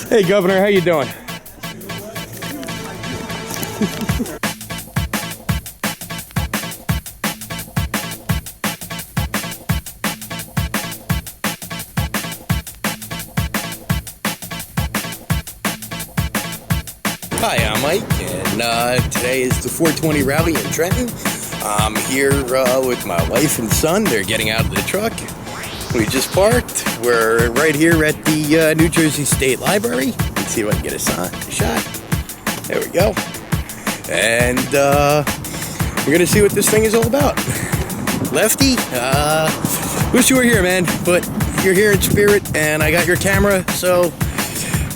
Hey, Governor, how you doing? Hi, I'm Mike, and today is the 420 rally in Trenton. I'm here with my wife and son. They're getting out of the truck. We just parked. We're right here at the New Jersey State Library. Let's see if I can get a shot. There we go. And we're gonna see what this thing is all about. Lefty, wish you were here, man, but you're here in spirit, and I got your camera, so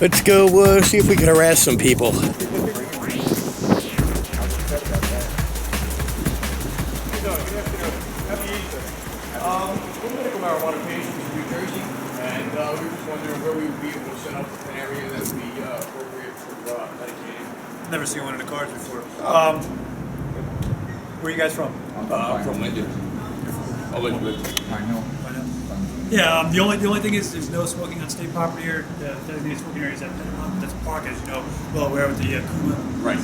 let's go see if we can harass some people. We're medical marijuana patients in New Jersey, and we were just wondering where we would be able to set up an area that would be appropriate for medicating. Never seen one in the cars before. Where are you guys from? From Linden. I'll let you live. I know. Yeah, the only thing is there's no smoking on state property here. The designated smoking area is that's a park, as you know, well aware with the Kuma. Right.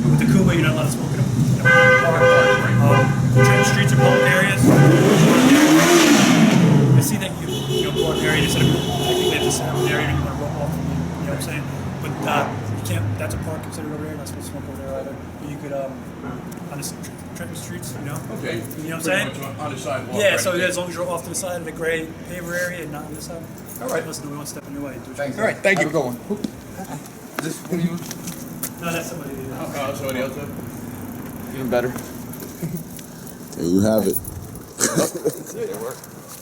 With the Kuma, you're not allowed to smoke in a park. Trenton streets are public areas. I see that you know, park area instead of technically it's an area you want to roll off. You know what I'm saying? But you can't. That's a park considered over there. Not supposed to smoke over there either. But you could on the Trenton streets, you know. Okay. You know what I'm saying? On the sidewalk. Yeah. Right. So as long as you're off to the side of the gray paver area and not on the side. All right. Listen, we won't step in your way. Thanks. All right. Thank you. Have a good one. Is this who you? No, that's somebody. Somebody else? Even better. There you have it.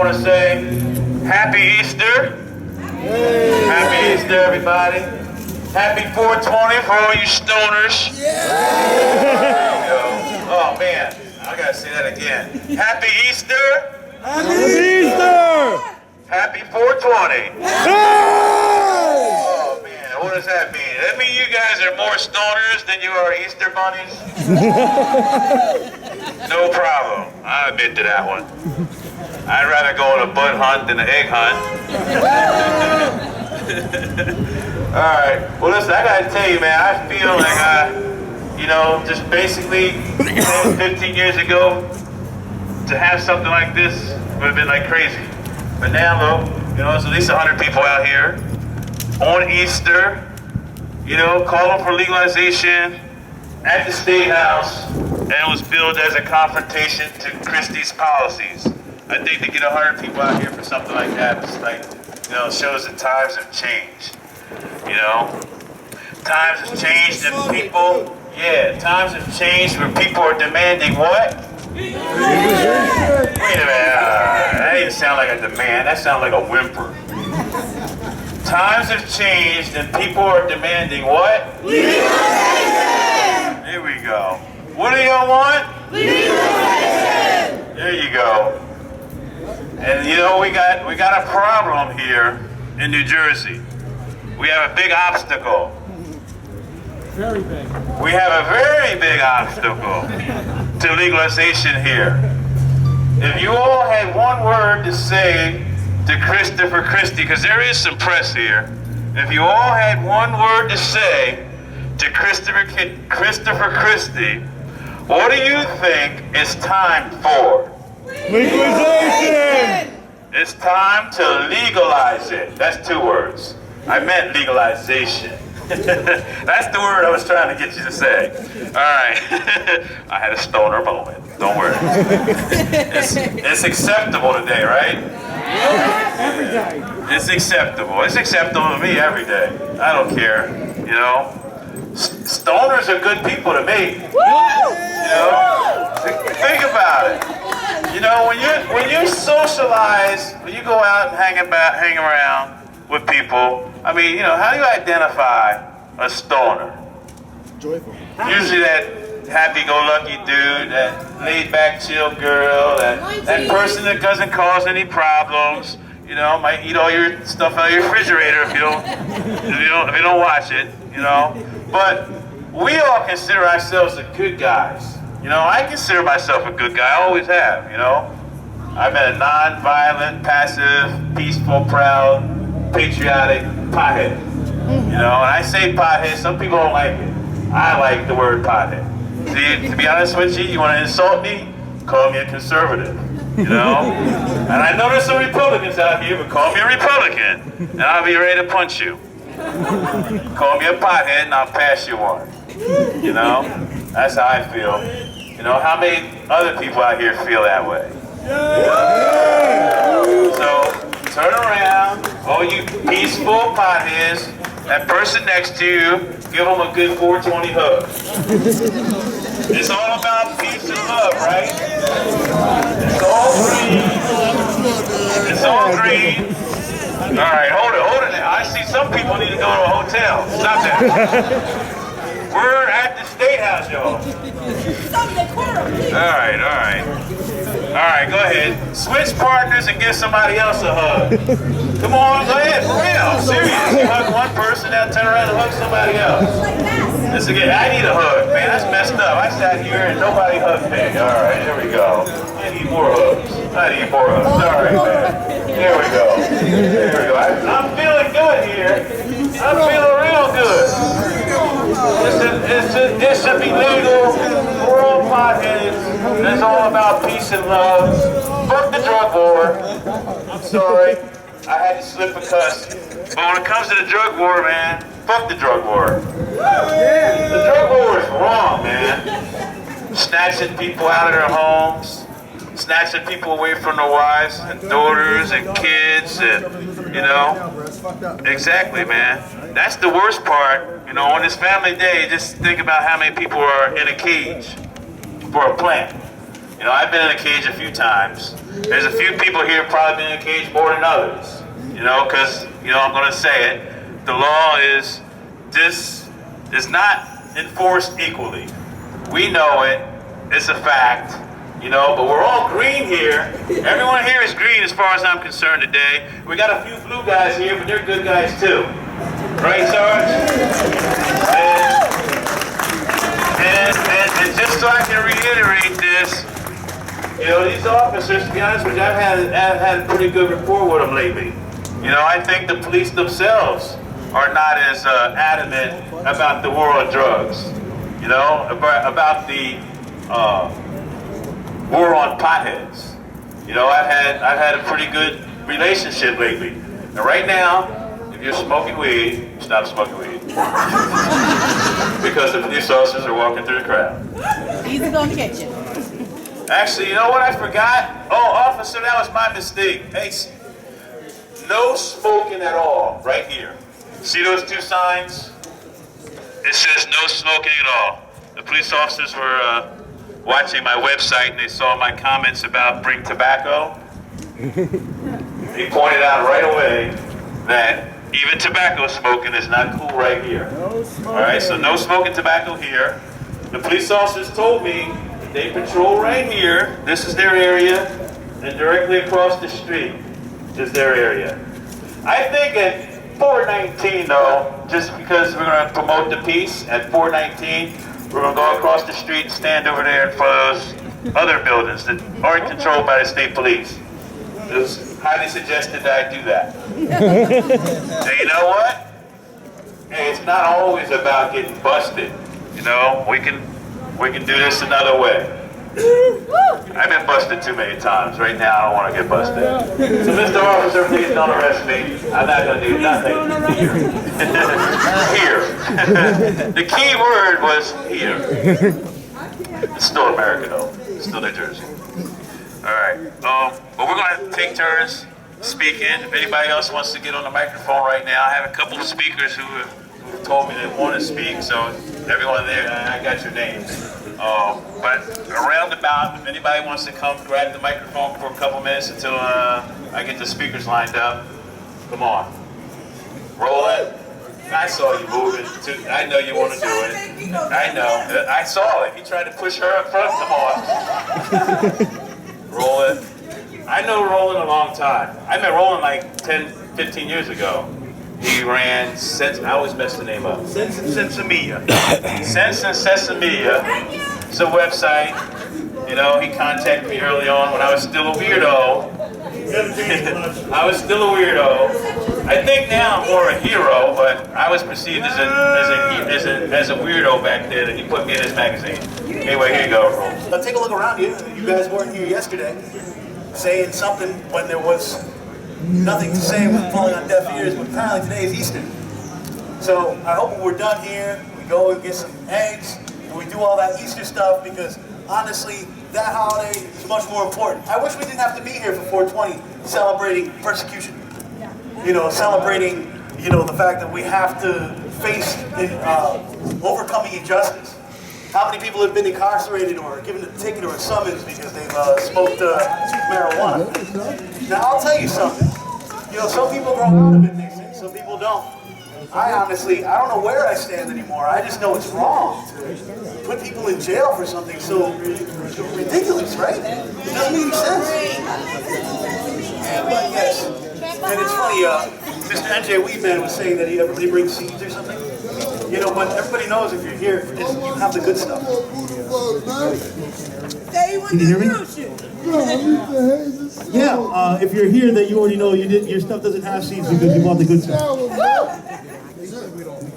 I want to say Happy Easter. Yay. Happy Easter, everybody. Happy 420 for all you stoners. Yeah. Oh, man. I got to say that again. Happy Easter. Happy Easter! Happy 420. Oh, man. What does that mean? That mean you guys are more stoners than you are Easter bunnies? No problem. I admit to that one. I'd rather go on a bud hunt than an egg hunt. Alright. Well, listen, I gotta tell you, man, I feel like you know, just basically 10, 15 years ago, to have something like this would have been like crazy. But now, look, you know, there's at least 100 people out here on Easter, you know, calling for legalization at the State House, and it was billed as a confrontation to Christie's policies. I think to get 100 people out here for something like that, it's like, you know, shows that times have changed. You know, times have changed and people, times have changed where people are demanding what? Wait a minute, that didn't sound like a demand, that sounded like a whimper. Times have changed and people are demanding what? Legalization! There we go. What do y'all want? Legalization! There you go. And you know, we got a problem here in New Jersey. We have a big obstacle. Very big. We have a very big obstacle to legalization here. If you all had one word to say to Christopher Christie, because there is some press here, if you all had one word to say to Christopher Christie, what do you think it's time for? Legalization! It's time to legalize it. That's 2 words. I meant legalization. That's the word I was trying to get you to say. All right. I had a stoner moment. Don't worry. It's acceptable today, right? Every day. It's acceptable. It's acceptable to me every day. I don't care. You know? Stoners are good people to me. You know? Think about it. You know, when you socialize, when you go out and hang around with people, I mean, you know, how do you identify a stoner? Joyful. Usually that happy-go-lucky dude, that laid-back, chill girl, that person that doesn't cause any problems. You know, might eat all your stuff out of your refrigerator if you don't watch it. You know, but we all consider ourselves the good guys. You know, I consider myself a good guy. I always have. You know, I'm a non-violent, passive, peaceful, proud patriotic pothead. You know, and I say pothead, some people don't like it. I like the word pothead. See, to be honest with you, you want to insult me? Call me a conservative. You know? And I know there's some Republicans out here, but call me a Republican, and I'll be ready to punch you. Call me a pothead, and I'll pass you one. You know? That's how I feel. You know, how many other people out here feel that way? So, turn around, all you peaceful potheads, that person next to you, give them a good 420 hug. It's all about peace and love, right? It's all green. It's all green. All right, hold it now. I see some people need to go to a hotel. Stop that. We're at the State House, y'all. All right, go ahead. Switch partners and give somebody else a hug. Come on, go ahead, for real. Serious. You hug one person, now turn around and hug somebody else. This again, I need a hug, man. That's messed up. I sat here and nobody hugged me. All right, here we go. I need more hugs. All right, man. Here we go. I'm feeling good here. I'm feeling real good. It should be legal for all potheads. It's all about peace and love. Fuck the drug war. I'm sorry. I had to slip a cuss. But when it comes to the drug war, man, fuck the drug war. The drug war is wrong, man. Snatching people out of their homes, snatching people away from their wives and daughters and kids, and, you know. Exactly, man. That's the worst part. You know, on this family day, just think about how many people are in a cage for a plant. You know, I've been in a cage a few times. There's a few people here probably been in a cage more than others. You know, because, you know, I'm going to say it. The law is not enforced equally. We know it. It's a fact. You know, but we're all green here. Everyone here is green as far as I'm concerned today. We got a few blue guys here, but they're good guys too. Right, Sarge? And just so I can reiterate this, you know, these officers, to be honest with you, I've had a pretty good rapport with them lately. You know, I think the police themselves are not as adamant about the war on drugs. You know, about the war on potheads. You know, I've had a pretty good relationship lately. And right now, if you're smoking weed, stop smoking weed. Because the police officers are walking through the crowd. He's gonna catch you. Actually, you know what I forgot? Oh, officer, that was my mistake. Hey, no smoking at all, right here. See those two signs? It says no smoking at all. The police officers were watching my website and they saw my comments about bring tobacco. They pointed out right away that even tobacco smoking is not cool right here. All right, so no smoking tobacco here. The police officers told me they patrol right here. This is their area, and directly across the street is their area. I think at 419, though, just because we're going to promote the peace, at 419, we're going to go across the street and stand over there in front of those other buildings that aren't controlled by the state police. It was highly suggested that I do that. And you know what? Hey, it's not always about getting busted. You know, we can do this another way. I've been busted too many times. Right now, I don't want to get busted. So, Mr. Officer, please don't arrest me. I'm not going to do nothing here. Here. The key word was here. It's still America, though. It's still New Jersey. All right. But we're going to take turns speaking. If anybody else wants to get on the microphone right now, I have a couple of speakers who have told me they want to speak. So, everyone there, I got your names. But around about, if anybody wants to come grab the microphone for a couple minutes until I get the speakers lined up, come on. Roll it. I saw you moving. I know you want to do it. I know. I saw it. He tried to push her up front. Come on. Roll it. I know Roland a long time. I met Roland like 10, 15 years ago. He ran I always mess the name up. Sense and Sesamia. Sense and Sesamia. It's a website. You know, he contacted me early on when I was still a weirdo. I was still a weirdo. I think more a hero, but I was perceived as a weirdo back then, and he put me in his magazine. Anyway, here you go. But take a look around you. You guys weren't here yesterday saying something when there was nothing to say, was falling on deaf ears, but apparently today is Easter. So I hope when we're done here, we go and get some eggs, and we do all that Easter stuff, because honestly, that holiday is much more important. I wish we didn't have to be here for 420 celebrating persecution. You know, celebrating, you know, the fact that we have to face overcoming injustice. How many people have been incarcerated or given a ticket or a summons because they've smoked marijuana? Now, I'll tell you something. You know, some people grow out of it, they say. Some people don't. I honestly, I don't know where I stand anymore. I just know it's wrong to put people in jail for something so ridiculous, right? It doesn't make any sense. But yes, and it's funny, Mr. NJ Weedman was saying that everybody brings seeds or something. You know, but everybody knows if you're here, you have the good stuff. Can you hear me? Yeah, if you're here, that you already know your stuff doesn't have seeds because you bought the good stuff.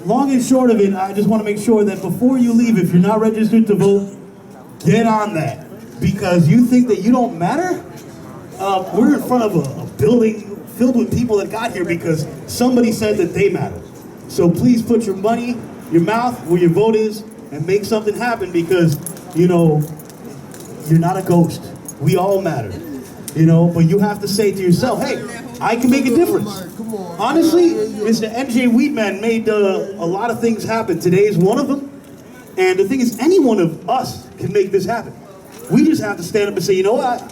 Long and short of it, I just want to make sure that before you leave, if you're not registered to vote, get on that. Because you think that you don't matter? We're in front of a building filled with people that got here because somebody said that they matter. So please put your money, your mouth where your vote is and make something happen because, you know, you're not a ghost. We all matter. You know, but you have to say to yourself, hey, I can make a difference. Honestly, Mr. NJ Weedman made a lot of things happen. Today is one of them. And the thing is, any one of us can make this happen. We just have to stand up and say, you know what?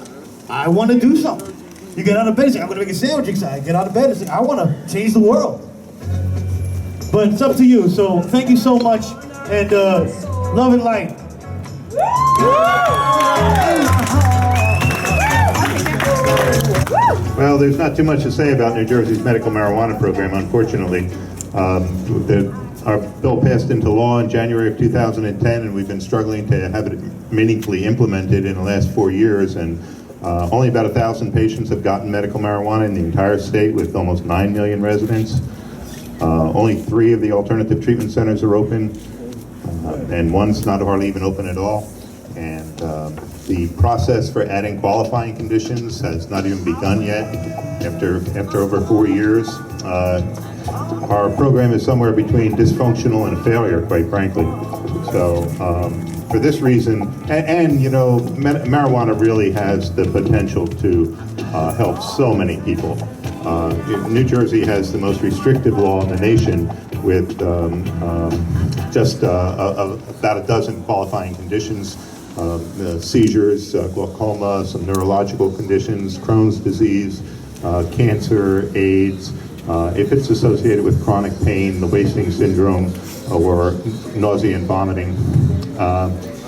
I want to do something. You get out of bed and say, I'm going to make a sandwich. I get out of bed and say, I want to change the world. But it's up to you. So thank you so much. And love and light. Well, there's not too much to say about New Jersey's medical marijuana program, unfortunately. Our bill passed into law in January of 2010, and we've been struggling to have it meaningfully implemented in the last 4 years, and only about 1,000 patients have gotten medical marijuana in the entire state with almost 9 million residents. Only 3 of the alternative treatment centers are open, and one's not hardly even open at all. And the process for adding qualifying conditions has not even begun yet after over 4 years. Our program is somewhere between dysfunctional and a failure, quite frankly. So for this reason, and you know, marijuana really has the potential to help so many people. New Jersey has the most restrictive law in the nation with just about a dozen qualifying conditions. Seizures, glaucoma, some neurological conditions, Crohn's disease, cancer, AIDS, if it's associated with chronic pain, the wasting syndrome, or nausea and vomiting,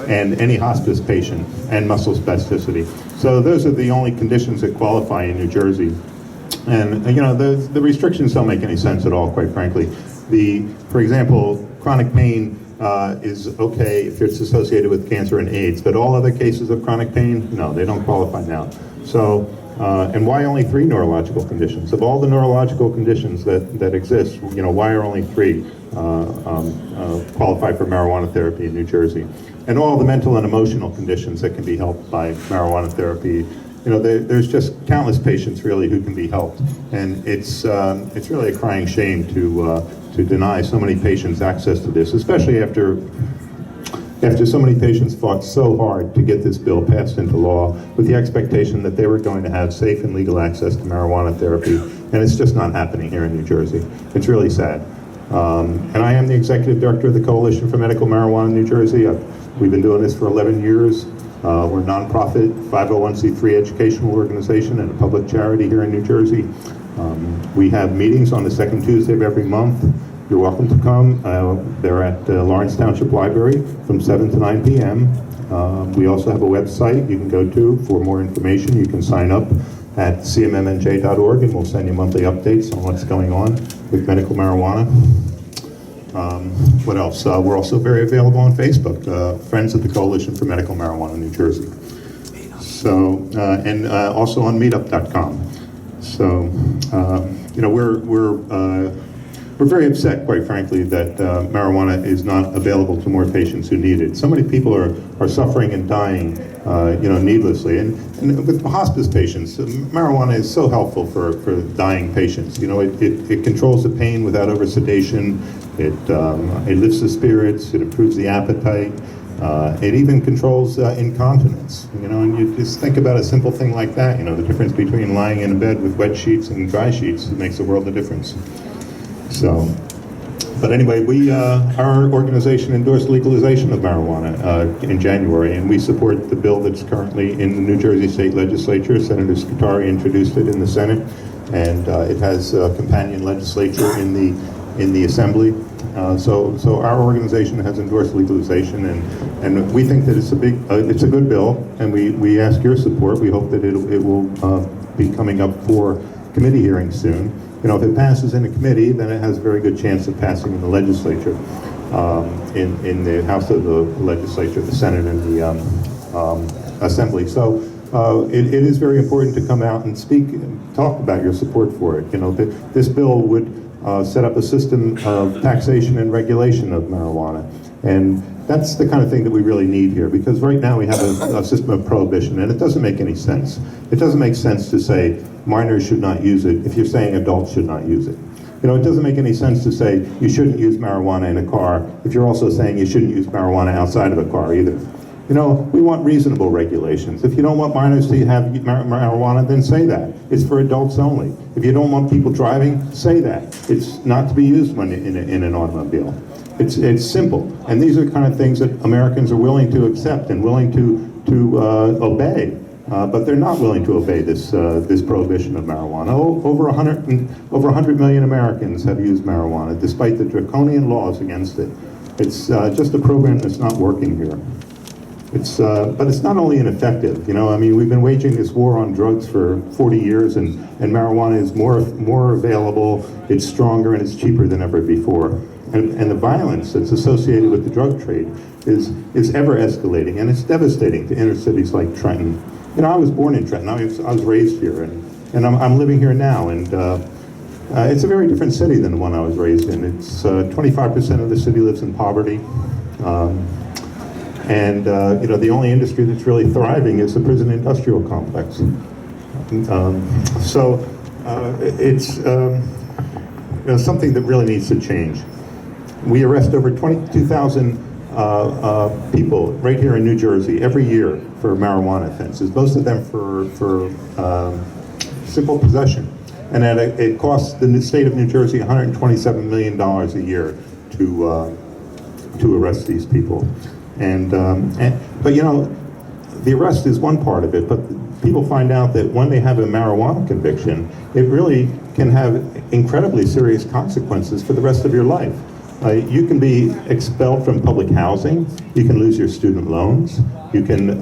and any hospice patient, and muscle spasticity. So those are the only conditions that qualify in New Jersey. And you know, the restrictions don't make any sense at all, quite frankly. For example, chronic pain is okay if it's associated with cancer and AIDS, but all other cases of chronic pain, no, they don't qualify now. So, and why only 3 neurological conditions? Of all the neurological conditions that exist, you know, why are only 3 qualify for marijuana therapy in New Jersey? And all the mental and emotional conditions that can be helped by marijuana therapy, you know, there's just countless patients really who can be helped, and it's really a crying shame to deny so many patients access to this, especially after so many patients fought so hard to get this bill passed into law with the expectation that they were going to have safe and legal access to marijuana therapy, and it's just not happening here in New Jersey. It's really sad. And I am the executive director of the Coalition for Medical Marijuana in New Jersey. We've been doing this for 11 years. We're a nonprofit 501c3 educational organization and a public charity here in New Jersey. We have meetings on the second Tuesday of every month. You're welcome to come. They're at Lawrence Township Library from 7 to 9 p.m. We also have a website you can go to for more information. You can sign up at cmmnj.org, and we'll send you monthly updates on what's going on with medical marijuana. What else? We're also very available on Facebook, Friends of the Coalition for Medical Marijuana, New Jersey. So, and also on meetup.com. So, you know, we're we're very upset, quite frankly, that marijuana is not available to more patients who need it. So many people are suffering and dying, needlessly. And with hospice patients, marijuana is so helpful for dying patients. It controls the pain without over-sedation. It lifts the spirits. It improves the appetite. It even controls incontinence. And you just think about a simple thing like that. The difference between lying in a bed with wet sheets and dry sheets, it makes a world of difference. So, but anyway, our organization endorsed legalization of marijuana in January, and we support the bill that's currently in the New Jersey State Legislature. Senator Scutari introduced it in the Senate, and it has companion legislature in the Assembly. So our organization has endorsed legalization, and we think that it's a good bill, and we ask your support. We hope that it will be coming up for committee hearings soon. If it passes in a committee, then it has a very good chance of passing in the legislature, in the House of the Legislature, the Senate, and the Assembly. So it is very important to come out and talk about your support for it. This bill would set up a system of taxation and regulation of marijuana, and that's the kind of thing that we really need here, because right now we have a system of prohibition, and it doesn't make any sense. It doesn't make sense to say minors should not use it if you're saying adults should not use it. It doesn't make any sense to say you shouldn't use marijuana in a car if you're also saying you shouldn't use marijuana outside of a car either. We want reasonable regulations. If you don't want minors to have marijuana, then say that. It's for adults only. If you don't want people driving, say that. It's not to be used when in an automobile. It's simple. And these are the kind of things that Americans are willing to accept and willing to obey. But they're not willing to obey this prohibition of marijuana. Over 100 million Americans have used marijuana, despite the draconian laws against it. It's just a program that's not working here. But it's not only ineffective. We've been waging this war on drugs for 40 years, and marijuana is more available, it's stronger, and it's cheaper than ever before. And the violence that's associated with the drug trade is ever escalating, and it's devastating to inner cities like Trenton. I was born in Trenton. I was raised here, and I'm living here now, and it's a very different city than the one I was raised in. It's 25% of the city lives in poverty. The only industry that's really thriving is the prison industrial complex. It's something that really needs to change. We arrest over 22,000 people right here in New Jersey every year for marijuana offenses, most of them for simple possession. And it costs the state of New Jersey $127 million a year to arrest these people. But the arrest is one part of it, but people find out that when they have a marijuana conviction, it really can have incredibly serious consequences for the rest of your life. You can be expelled from public housing, you can lose your student loans, you can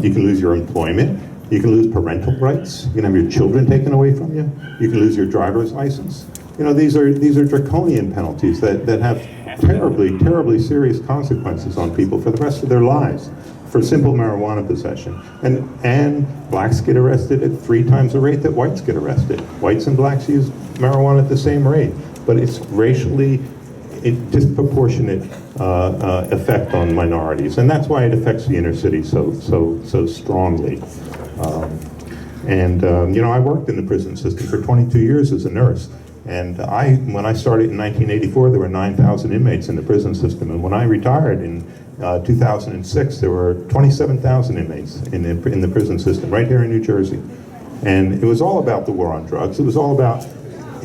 lose your employment, you can lose parental rights, you can have your children taken away from you, you can lose your driver's license. These are draconian penalties that have terribly serious consequences on people for the rest of their lives for simple marijuana possession. And blacks get arrested at 3 times the rate that whites get arrested. Whites and blacks use marijuana at the same rate, but it's racially disproportionate effect on minorities, and that's why it affects the inner city so strongly. I worked in the prison system for 22 years as a nurse. And when I started in 1984, there were 9,000 inmates in the prison system. And when I retired in 2006, there were 27,000 inmates in the prison system right here in New Jersey. And it was all about the war on drugs. It was all about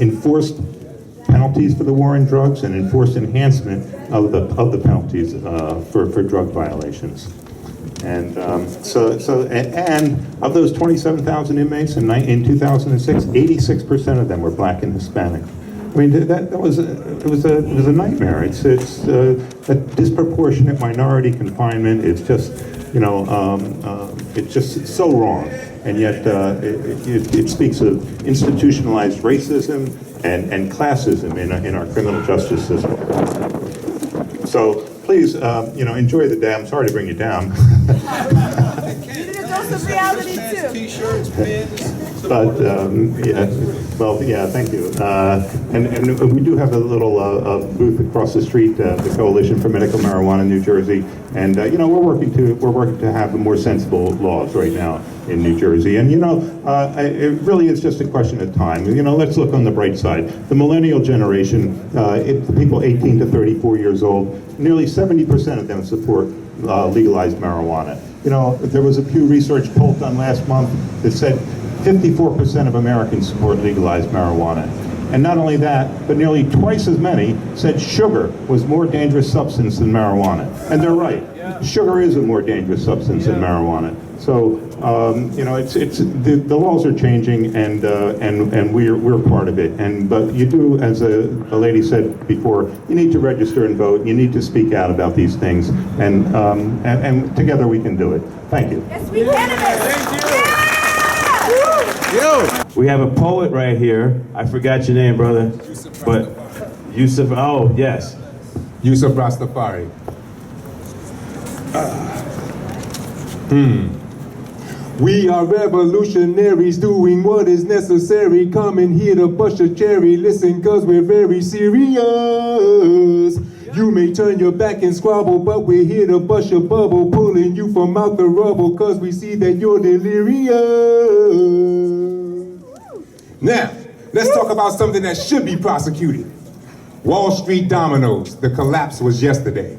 enforced penalties for the war on drugs and enforced enhancement of the penalties for drug violations. And of those 27,000 inmates in 2006, 86% of them were black and Hispanic. I mean, it was a nightmare. It's a disproportionate minority confinement. It's just it's so wrong, and yet it speaks of institutionalized racism and classism in our criminal justice system. So. Please, enjoy the day. I'm sorry to bring you down. You need to do some reality too. T-shirts, pins. But yeah, well, yeah, thank you. And we do have a little booth across the street, the Coalition for Medical Marijuana, New Jersey, and you know, we're working to have more sensible laws right now in New Jersey. And you know, it really is just a question of time. You know, let's look on the bright side. The millennial generation, people 18 to 34 years old, nearly 70% of them support legalized marijuana. You know, there was a Pew Research poll done last month that said 54% of Americans support legalized marijuana. And not only that, but nearly twice as many said sugar was more dangerous substance than marijuana. And they're right. Sugar is a more dangerous substance than marijuana. So, you know, the laws are changing, and we're part of it. But you do, as a lady said before, you need to register and vote. You need to speak out about these things, and together we can do it. Thank you. Yes, we can. Thank you. We have a poet right here. I forgot your name, brother. But Yusuf, oh, yes. Yusuf Rastafari. We are revolutionaries doing what is necessary. Coming here to bust your cherry. Listen, cause we're very serious. You may turn your back and squabble, but we're here to bust your bubble, pulling you from out the rubble, cause we see that you're delirious. Now, let's talk about something that should be prosecuted. Wall Street dominoes. The collapse was yesterday.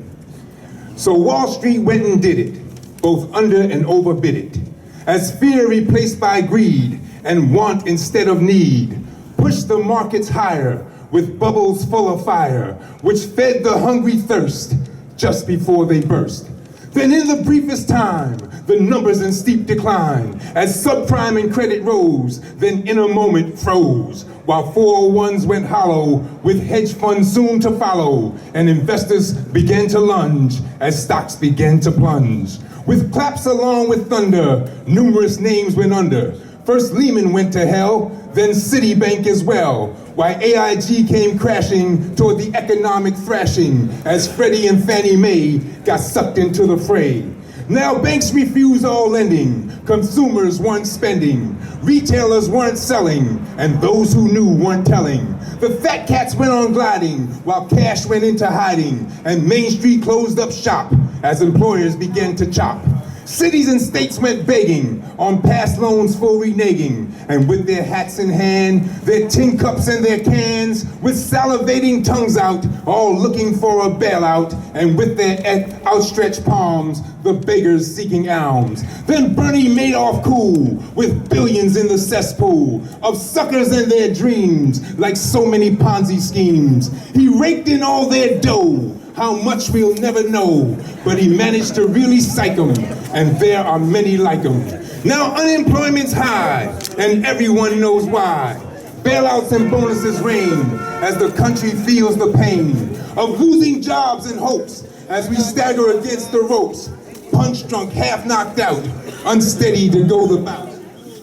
So Wall Street went and did it, both under and overbid it, as fear replaced by greed and want instead of need, pushed the markets higher with bubbles full of fire, which fed the hungry thirst just before they burst. Then in the briefest time, the numbers in steep decline, as subprime and credit rose, then in a moment froze, while 401s went hollow, with hedge funds soon to follow, and investors began to lunge as stocks began to plunge. With claps along with thunder, numerous names went under. First Lehman went to hell, then Citibank as well, while AIG came crashing toward the economic thrashing as Freddie and Fannie Mae got sucked into the fray. Now banks refuse all lending, consumers weren't spending, retailers weren't selling, and those who knew weren't telling. The fat cats went on gliding while cash went into hiding, and Main Street closed up shop as employers began to chop. Cities and states went begging on past loans for reneging, and with their hats in hand, their tin cups and their cans, with salivating tongues out, all looking for a bailout, and with their outstretched palms, the beggars seeking alms. Then Bernie Madoff cool, with billions in the cesspool of suckers and their dreams, like so many Ponzi schemes. He raked in all their dough, how much we'll never know, but he managed to really psych them, and there are many like him. Now unemployment's high, and everyone knows why. Bailouts and bonuses reign as the country feels the pain of losing jobs and hopes as we stagger against the ropes, punch drunk, half knocked out, unsteady to go the bout.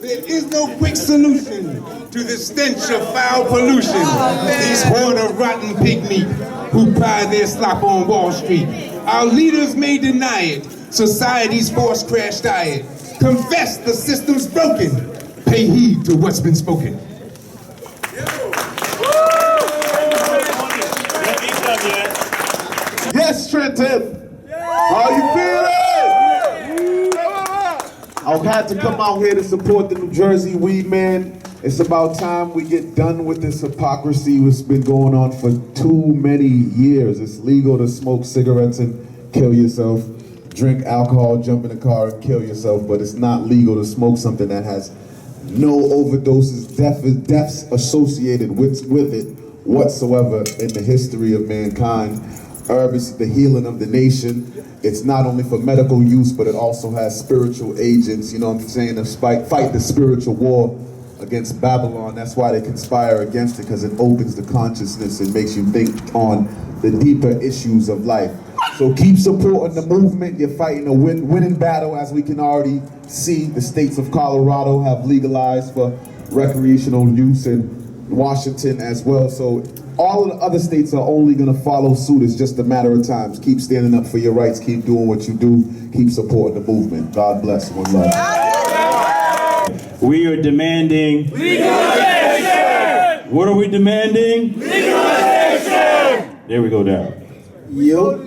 There is no quick solution to the stench of foul pollution. These horn of rotten pig meat who pride their slop on Wall Street. Our leaders may deny it, society's forced crash diet. Confess the system's broken, pay heed to what's been spoken. Yes, Trenton! How you feeling? I've had to come out here to support the New Jersey weed man. It's about time we get done with this hypocrisy that's been going on for too many years. It's legal to smoke cigarettes and kill yourself, drink alcohol, jump in the car and kill yourself, but it's not legal to smoke something that has no overdoses, deaths associated with it whatsoever in the history of mankind. Herb is the healing of the nation. It's not only for medical use, but it also has spiritual agents, you know what I'm saying, to fight the spiritual war against Babylon. That's why they conspire against it, because it opens the consciousness and makes you think on the deeper issues of life. So keep supporting the movement. You're fighting a winning battle, as we can already see. The states of Colorado have legalized for recreational use, and Washington as well. So all of the other states are only going to follow suit. It's just a matter of time. Keep standing up for your rights. Keep doing what you do. Keep supporting the movement. God bless. One love. We are demanding legalization. What are we demanding? Legalization. There we go, Darryl. Yo.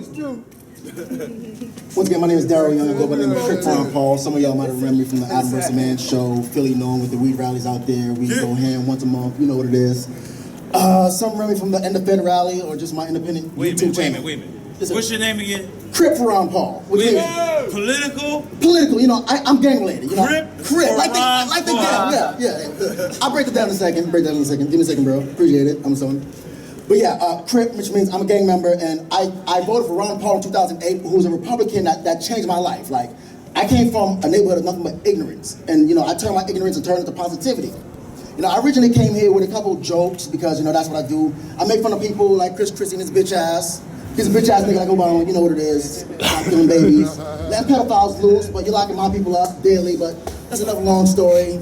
Once again, my name is Darryl Young. I go by the name of Trenton Paul. Some of y'all might have remembered me from the Adam vs. Man show. Philly known with the weed rallies out there. We go ham once a month. You know what it is. Some remember me from the End of Fed rally or just my independent YouTube channel. Wait a minute. What's your name again? Crip for Ron Paul. Political? Political, you know, I'm gang related. You know, Crip, like the Ron gang. Yeah. I'll break it down in a second. Give me a second, bro. Appreciate it. I'm someone. But yeah, Crip, which means I'm a gang member, and I voted for Ron Paul in 2008, who was a Republican that changed my life. Like, I came from a neighborhood of nothing but ignorance, and you know, I turned my ignorance and turned it into positivity. You know, I originally came here with a couple of jokes because, you know, that's what I do. I make fun of people like Chris Christie and his bitch ass. He's a bitch ass nigga like Obama, you know what it is. Killing babies. Letting pedophiles loose, but you're locking my people up daily, but that's another long story.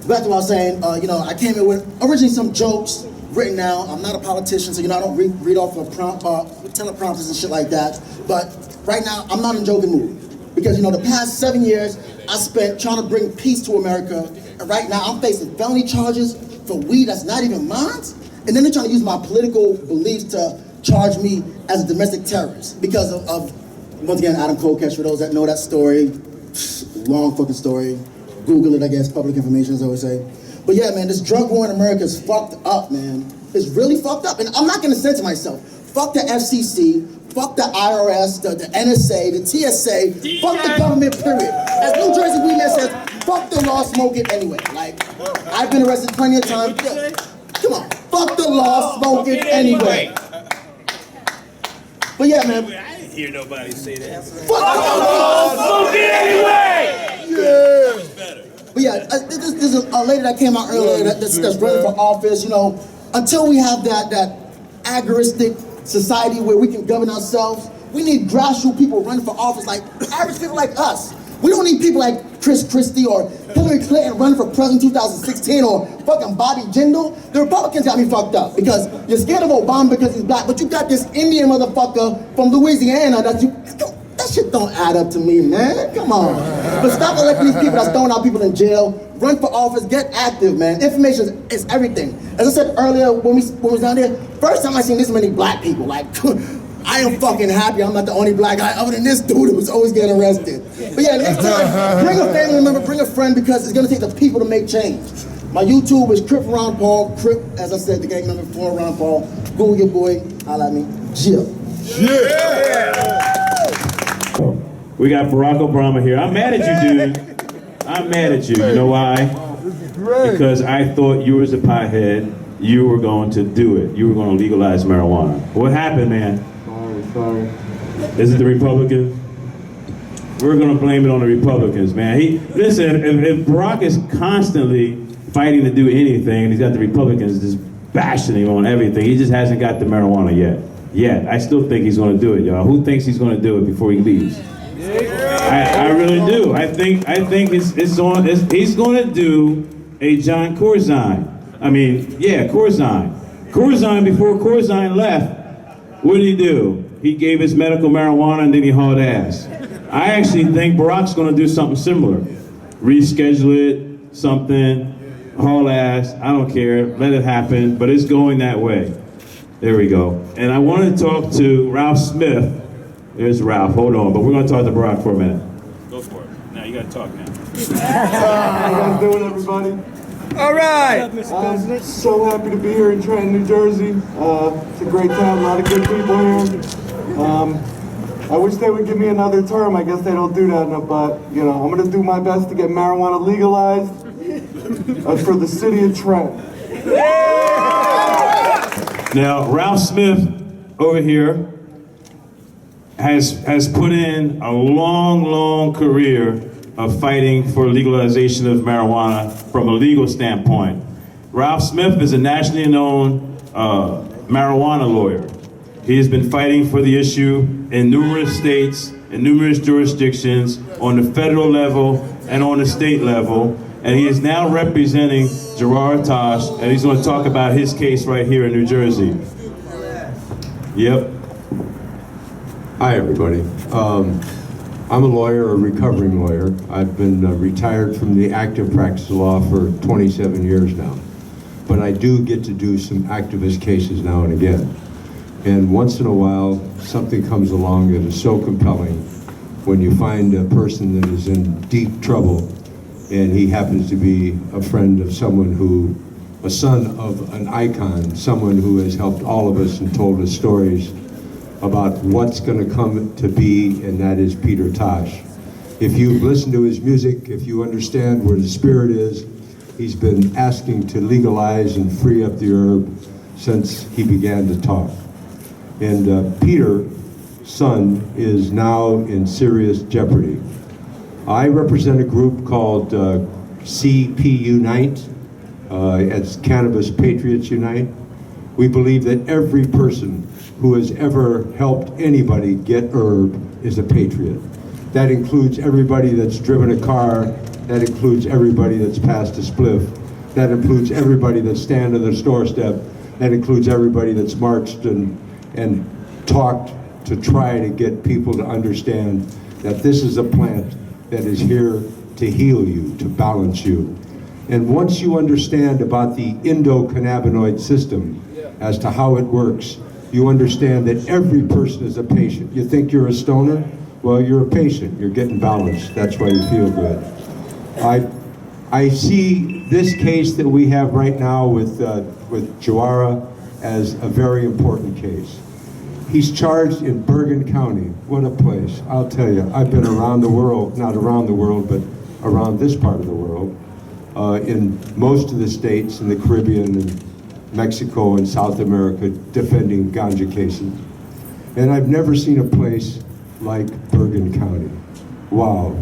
Back to what I was saying, you know, I came here with originally some jokes written down. I'm not a politician, so, you know, I don't read off of teleprompters and shit like that. But right now, I'm not in joking mood. Because, you know, the past 7 years, I spent trying to bring peace to America. And right now, I'm facing felony charges for weed that's not even mine. And then they're trying to use my political beliefs to charge me as a domestic terrorist because of once again, Adam Colcash, for those that know that story. Long fucking story. Google it, I guess, public information, as I always say. But yeah, man, this drug war in America is fucked up, man. It's really fucked up. And I'm not gonna censor myself. Fuck the FCC, fuck the IRS, the NSA, the TSA, fuck the government, period. As New Jersey Weed Man says, fuck the law, smoke it anyway. Like, I've been arrested plenty of times. Yeah. Come on, fuck the law, smoke it anyway. But yeah, man. I didn't hear nobody say that. Fuck the law, smoke it anyway! Yeah. But yeah, there's a lady that came out earlier that's running for office. You know, until we have that agoristic society where we can govern ourselves, we need grassroots people running for office, like average people like us. We don't need people like Chris Christie or Hillary Clinton running for president in 2016 or fucking Bobby Jindal. The Republicans got me fucked up because you're scared of Obama because he's black, but you got this Indian motherfucker from Louisiana that shit don't add up to me, man. Come on. But stop electing these people that's throwing out people in jail. Run for office, get active, man. Information is everything. As I said earlier when we was down there, first time I seen this many black people, like, I am fucking happy I'm not the only black guy other than this dude who was always getting arrested. But yeah, next time, bring a family member, bring a friend, because it's gonna take the people to make change. My YouTube is Crip Ron Paul. Crip, as I said, the gang member for Ron Paul. Google your boy, holla at me. Jill. We got Barack Obama here. I'm mad at you, dude. I'm mad at you. You know why? Because I thought you was a pothead. You were going to do it. You were going to legalize marijuana. What happened, man? Sorry. Is it the Republicans? We're going to blame it on the Republicans, man. Listen, if Barack is constantly fighting to do anything, and he's got the Republicans just bashing him on everything, he just hasn't got the marijuana yet. I still think he's going to do it, y'all. Who thinks he's going to do it before he leaves? I really do. I think he's going to do a John Corzine. Corzine. Corzine, before Corzine left, what did he do? He gave his medical marijuana and then he hauled ass. I actually think Barack's going to do something similar. Reschedule it, something, haul ass, I don't care, let it happen, but it's going that way. There we go. And I want to talk to Ralph Smith. There's Ralph, hold on, but we're going to talk to Barack for a minute. Go for it. Now you got to talk now. How you guys doing, everybody? All right. I'm so happy to be here in Trenton, New Jersey. It's a great town, a lot of good people here. I wish they would give me another term. I guess they don't do that enough, but you know, I'm gonna do my best to get marijuana legalized for the city of Trenton. Now, Ralph Smith over here has put in a long career of fighting for legalization of marijuana from a legal standpoint. Ralph Smith is a nationally known marijuana lawyer. He has been fighting for the issue in numerous states, in numerous jurisdictions, on the federal level and on the state level. And he is now representing Gerard Tosh, and he's going to talk about his case right here in New Jersey. Yep. Hi, everybody. I'm a lawyer, a recovering lawyer. I've been retired from the active practice of law for 27 years now. But I do get to do some activist cases now and again. And once in a while, something comes along that is so compelling when you find a person that is in deep trouble and he happens to be a friend of someone who, a son of an icon, someone who has helped all of us and told us stories about what's going to come to be, and that is Peter Tosh. If you've listened to his music, if you understand where the spirit is, he's been asking to legalize and free up the herb since he began to talk. And Peter's son is now in serious jeopardy. I represent a group called CP Unite. It's Cannabis Patriots Unite. We believe that every person who has ever helped anybody get herb is a patriot. That includes everybody that's driven a car, that includes everybody that's passed a spliff, that includes everybody that's stand on the doorstep, that includes everybody that's marched and talked to try to get people to understand that this is a plant that is here to heal you, to balance you. And once you understand about the endocannabinoid system as to how it works, you understand that every person is a patient. You think you're a stoner? Well, you're a patient. You're getting balanced. That's why you feel good. I see this case that we have right now with Jawara as a very important case. He's charged in Bergen County. What a place. I'll tell you, I've been around the world, not around the world, but around this part of the world, in most of the states in the Caribbean and Mexico and South America defending ganja cases. And I've never seen a place like Bergen County. Wow.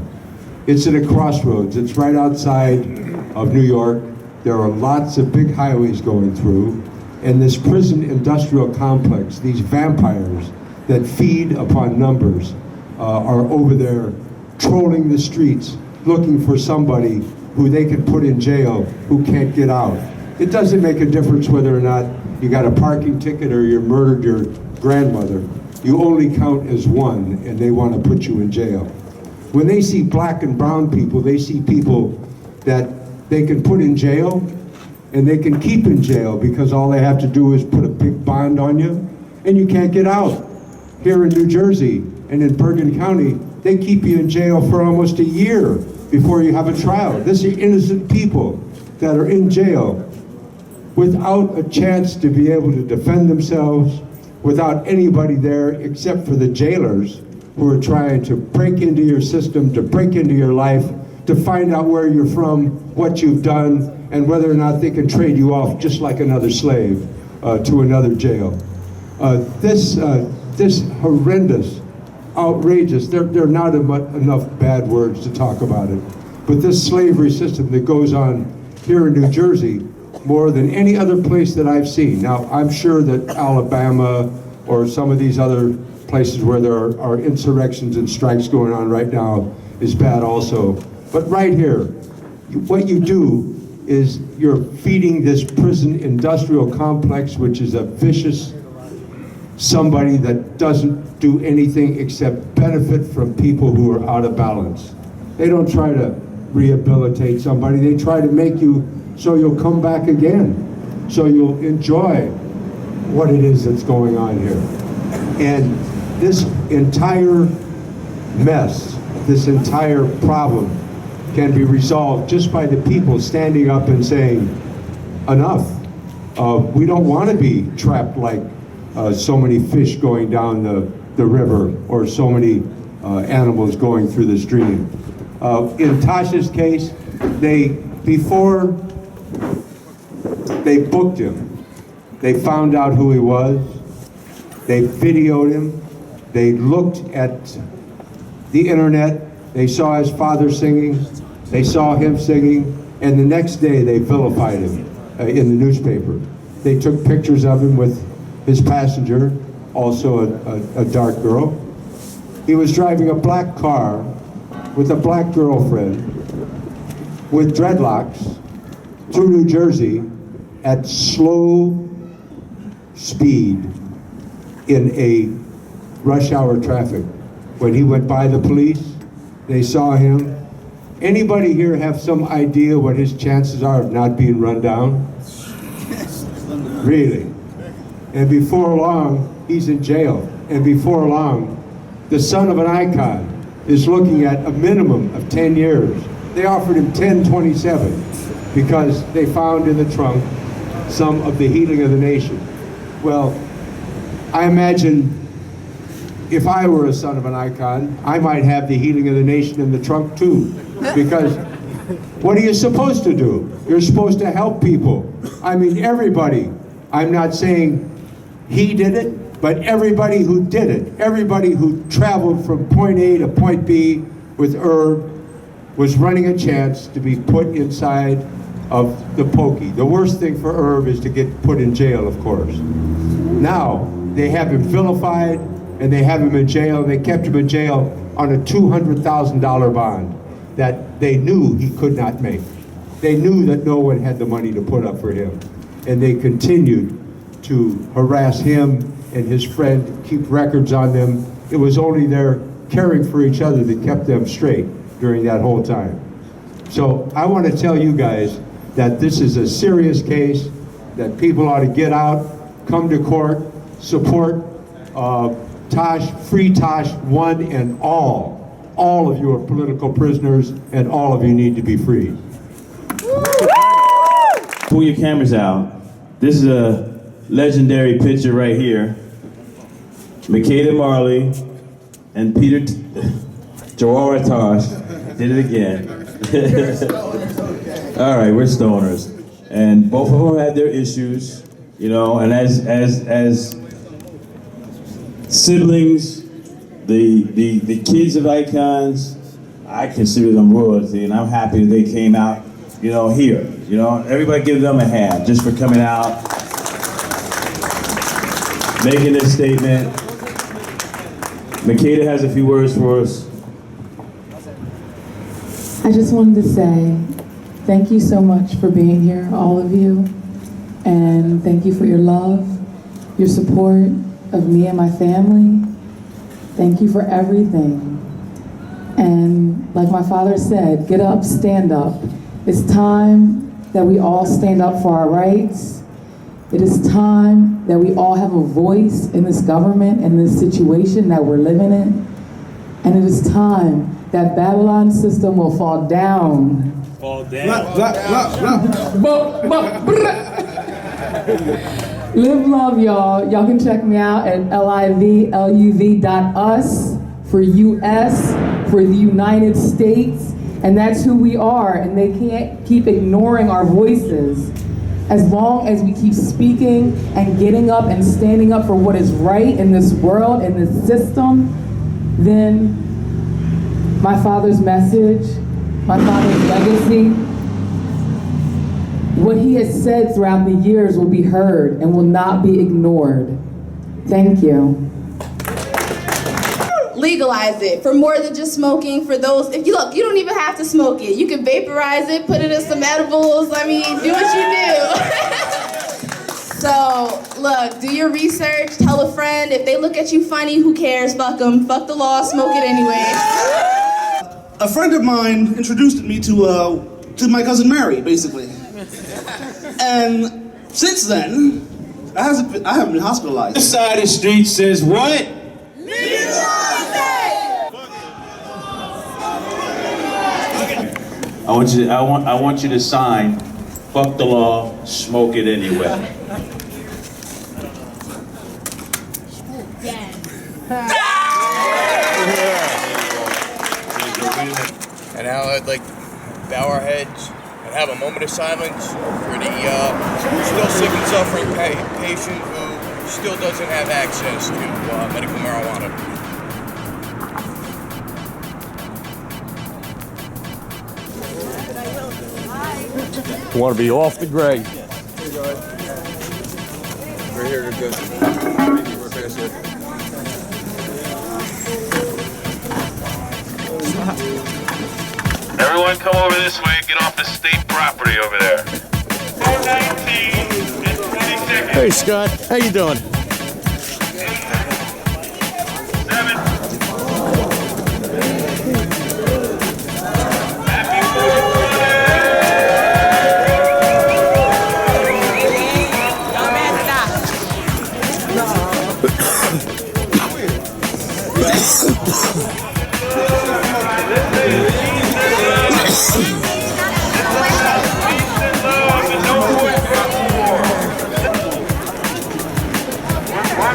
It's at a crossroads. It's right outside of New York. There are lots of big highways going through. And this prison industrial complex, these vampires that feed upon numbers, are over there trolling the streets, looking for somebody who they can put in jail who can't get out. It doesn't make a difference whether or not you got a parking ticket or you murdered your grandmother. You only count as one, and they want to put you in jail. When they see black and brown people, they see people that they can put in jail and they can keep in jail because all they have to do is put a big bond on you and you can't get out. Here in New Jersey and in Bergen County, they keep you in jail for almost a year before you have a trial. These are innocent people that are in jail without a chance to be able to defend themselves, without anybody there except for the jailers who are trying to break into your system, to break into your life, to find out where you're from, what you've done, and whether or not they can trade you off just like another slave to another jail. This horrendous, outrageous, there are not enough bad words to talk about it, but this slavery system that goes on here in New Jersey more than any other place that I've seen. Now, I'm sure that Alabama or some of these other places where there are insurrections and strikes going on right now is bad also. But right here, what you do is you're feeding this prison industrial complex, which is a vicious somebody that doesn't do anything except benefit from people who are out of balance. They don't try to rehabilitate somebody, they try to make you so you'll come back again, so you'll enjoy what it is that's going on here. And this entire mess, this entire problem can be resolved just by the people standing up and saying, enough. We don't want to be trapped like so many fish going down the river or so many animals going through the stream. In Tasha's case, before they booked him, they found out who he was, they videoed him, they looked at the internet, they saw his father singing, they saw him singing, and the next day they vilified him in the newspaper. They took pictures of him with his passenger, also a dark girl. He was driving a black car with a black girlfriend with dreadlocks through New Jersey at slow speed in a rush hour traffic. When he went by the police, They saw him. Anybody here have some idea what his chances are of not being run down? Really? And before long, he's in jail. And before long, the son of an icon is looking at a minimum of 10 years. They offered him 1027 because they found in the trunk some of the healing of the nation. Well, I imagine if I were a son of an icon, I might have the healing of the nation in the trunk too. Because what are you supposed to do? You're supposed to help people. I mean, everybody. I'm not saying he did it, but everybody who did it, everybody who traveled from point A to point B with Herb was running a chance to be put inside of the pokey. The worst thing for Herb is to get put in jail, of course. Now, they have him vilified, and they have him in jail. They kept him in jail on a $200,000 bond that they knew he could not make. They knew that no one had the money to put up for him. And they continued to harass him and his friend, keep records on them. It was only their caring for each other that kept them straight during that whole time. So I want to tell you guys that this is a serious case, that people ought to get out, come to court, support Tosh, free Tosh, one and all. All of you are political prisoners, and all of you need to be freed. Pull your cameras out. This is a legendary picture right here. Makeda Marley and Peter Joara Tosh did it again. All right, we're stoners. And both of them had their issues, you know, and as siblings, the kids of icons, I consider them royalty, and I'm happy that they came out, you know, here. You know, everybody give them a hand just for coming out, making this statement. Makeda has a few words for us. I just wanted to say thank you so much for being here, all of you, and thank you for your love, your support of me and my family. Thank you for everything. And like my father said, get up, stand up. It's time that we all stand up for our rights. It is time that we all have a voice in this government and this situation that we're living in. And it is time that Babylon system will fall down. Fall down. Live love, y'all. Y'all can check me out at livluv.us for US, for the United States. And that's who we are. And they can't keep ignoring our voices. As long as we keep speaking and getting up and standing up for what is right in this world, in this system, then my father's message, my father's legacy, what he has said throughout the years will be heard and will not be ignored. Thank you. Legalize it for more than just smoking. For those, if you look, you don't even have to smoke it. You can vaporize it, put it in some edibles. I mean, do what you do. So, look, do your research, tell a friend. If they look at you funny, who cares? Fuck them. Fuck the law, smoke it anyway. A friend of mine introduced me to my cousin Mary, basically. And since then, I haven't been hospitalized. This side of the street says what? I want you to sign, fuck the law, smoke it anyway. And now I'd like to bow our heads and have a moment of silence for the still sick and suffering patient who still doesn't have access to medical marijuana. Want to be off the grade. We're here to go. We're past it. Everyone come over this way and get off the state property over there. 419 and 22nd. Hey Scott, how you doing? 7. We're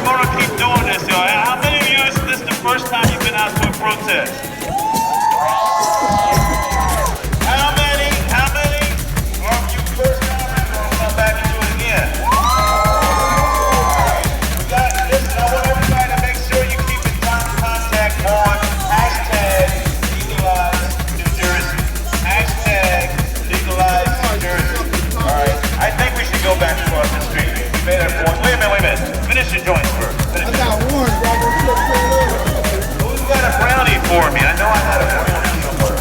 gonna keep doing this, yo. How many of you, this is the first time you've been out to a protest? How many of you first time gonna come back and do it again? Listen, I want everybody to make sure you keep in contact on hashtag legalize New Jersey. Hashtag legalize New Jersey. All right. I think we should go back across the street. We made our point. Wait a minute. Finish your joints first. I got one, Who's got a brownie for me? I know I had a brownie somewhere.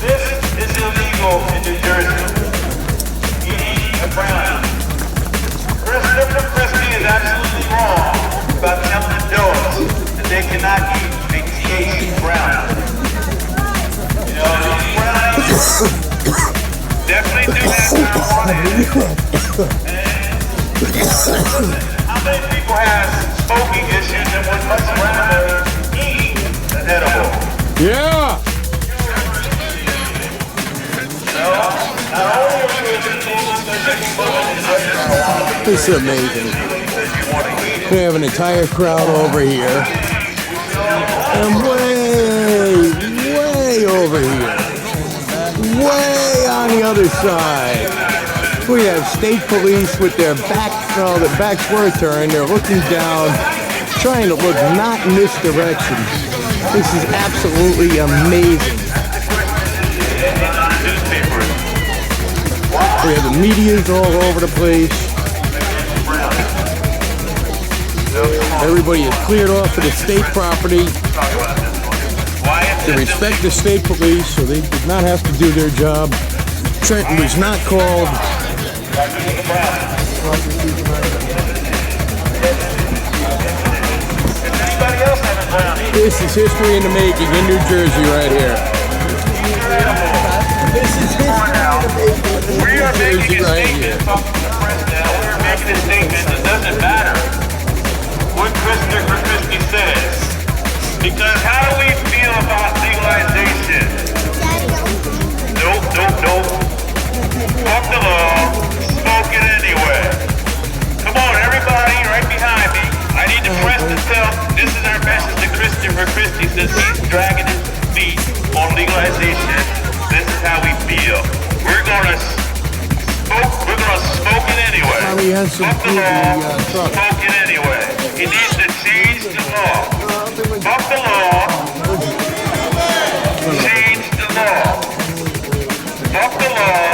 This is illegal in New Jersey. Eating a brownie. Christopher Christie is absolutely wrong about telling adults that they cannot eat a THC brownie. You know, these brownies definitely do have marijuana in it. How many people have smoking issues and would much rather eat an edible? Yeah! This is amazing. We have an entire crowd over here. And way over here. Way on the other side. We have state police with their backs were turned. They're looking down, trying to look not in this direction. This is absolutely amazing. We have the medias all over the place. Everybody is cleared off of the state property to respect the state police, so they did not have to do their job. Trenton was not called. This is history in the making in New Jersey right here. This is history in the making. We are making a statement from the press now. We are making a statement that doesn't matter what Christopher Christie says. Because how do we feel about legalization? Nope. Fuck the law. Smoke it anyway. Come on, everybody, right behind me. I need the press to tell. This is our message to Christopher Christie since he's dragging his feet on legalization. This is how we feel. We're gonna smoke it anyway. Fuck the law, smoke it anyway. He needs to change the law. Fuck the law. Change the law. Fuck the law.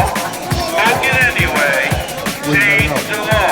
Smoke it anyway. Change the law.